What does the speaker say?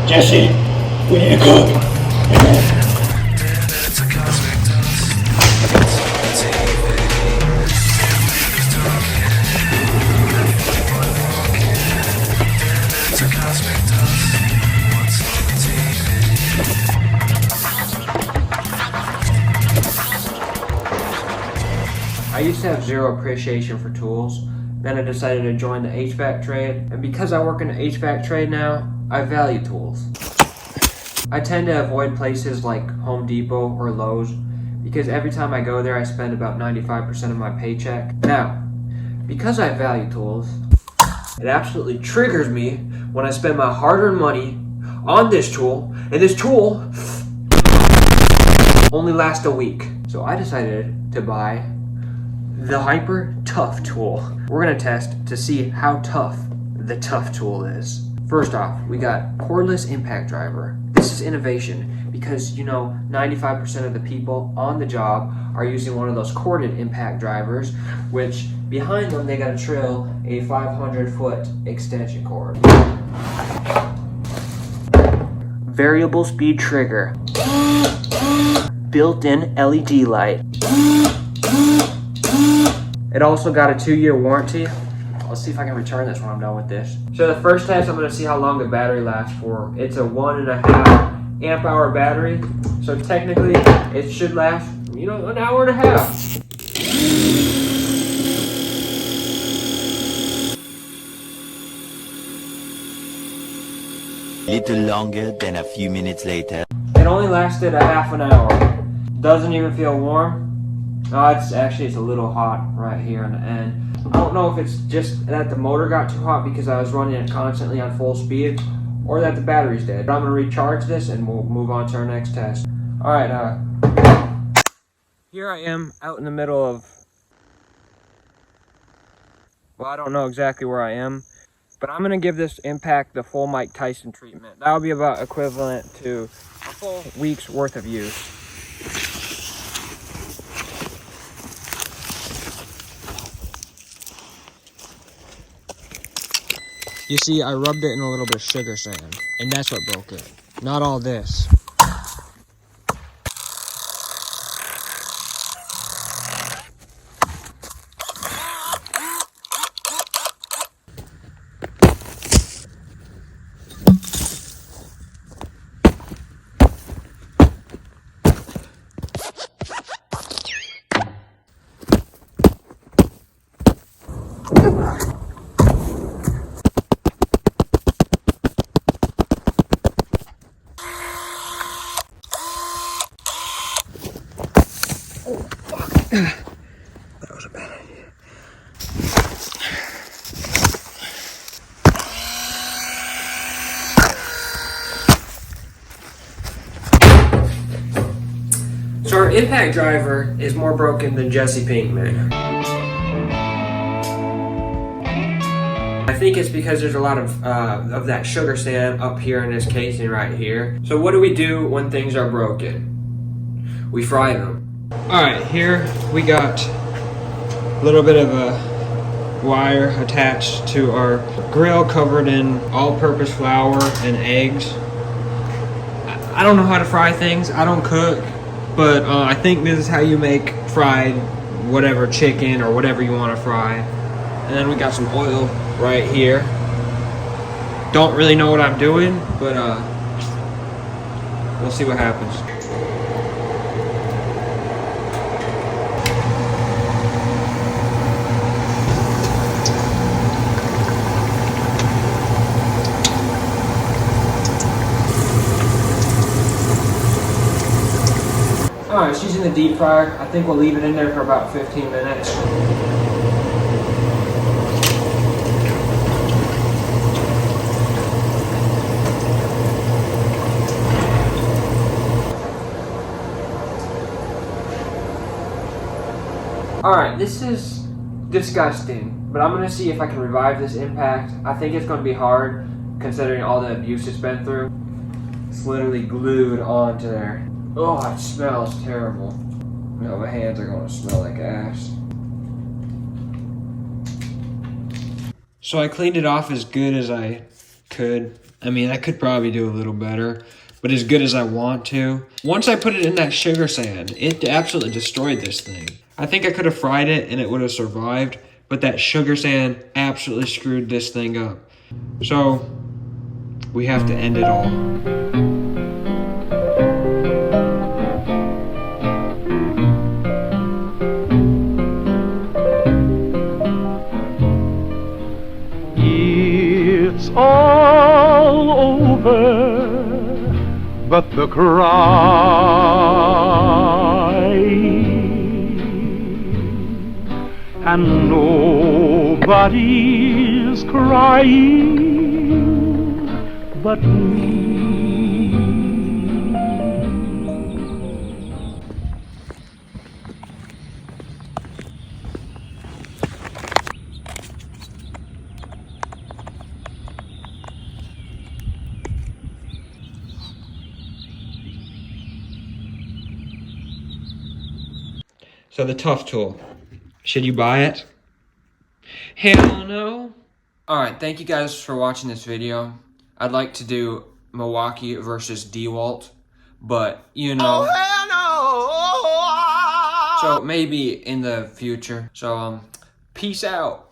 Jesse, we need to cook. I used to have zero appreciation for tools. Then I decided to join the HVAC trade, and because I work in the HVAC trade now, I value tools. I tend to avoid places like Home Depot or Lowe's because every time I go there I spend about 95% of my paycheck. Now, because I value tools, it absolutely triggers me when I spend my hard-earned money on this tool, and this tool only lasts a week. So I decided to buy the Hyper Tough tool. We're gonna test to see how tough the Tough tool is. First off, we got cordless impact driver. This is innovation because 95% of the people on the job are using one of those corded impact drivers, which behind them they gotta trill a 500-foot extension cord. Variable speed trigger. Built-in LED light. It also got a 2-year warranty. Let's see if I can return this when I'm done with this. So the first test, I'm gonna see how long the battery lasts for. It's a 1.5 amp hour battery. So technically, it should last, an hour and a half. Little longer than a few minutes later. It only lasted a half an hour. Doesn't even feel warm. No, it's a little hot right here on the end. I don't know if it's just that the motor got too hot because I was running it constantly on full speed, or that the battery's dead. But I'm gonna recharge this and we'll move on to our next test. All right, here I am out in the middle of, well, I don't know exactly where I am, but I'm gonna give this impact the full Mike Tyson treatment. That'll be about equivalent to a full week's worth of use. You see, I rubbed it in a little bit of sugar sand, and that's what broke it. Not all this. That was a bad idea. So our impact driver is more broken than Jesse Pinkman. I think it's because there's a lot of that sugar sand up here in this casing right here. So what do we do when things are broken? We fry them. Alright, here we got a little bit of a wire attached to our grill covered in all-purpose flour and eggs. I don't know how to fry things. I don't cook, but I think this is how you make fried whatever chicken or whatever you want to fry. And then we got some oil right here. Don't really know what I'm doing, but we'll see what happens. Alright, she's in the deep fryer. I think we'll leave it in there for about 15 minutes. Alright, this is disgusting, but I'm going to see if I can revive this impact. I think it's going to be hard, considering all the abuse it's been through. It's literally glued onto there. Oh, it smells terrible. My hands are going to smell like ass. So I cleaned it off as good as I I mean, I could probably do a little better, but as good as I want to. Once I put it in that sugar sand, it absolutely destroyed this thing. I think I could have fried it and it would have survived, but that sugar sand absolutely screwed this thing up. So, we have to end it all. It's all over, but the cry, and nobody's crying but me. So the tough tool, should you buy it? Hell no. Alright, thank you guys for watching this video. I'd like to do Milwaukee versus DeWalt, but you know. Oh, hell no! So maybe in the future. So peace out.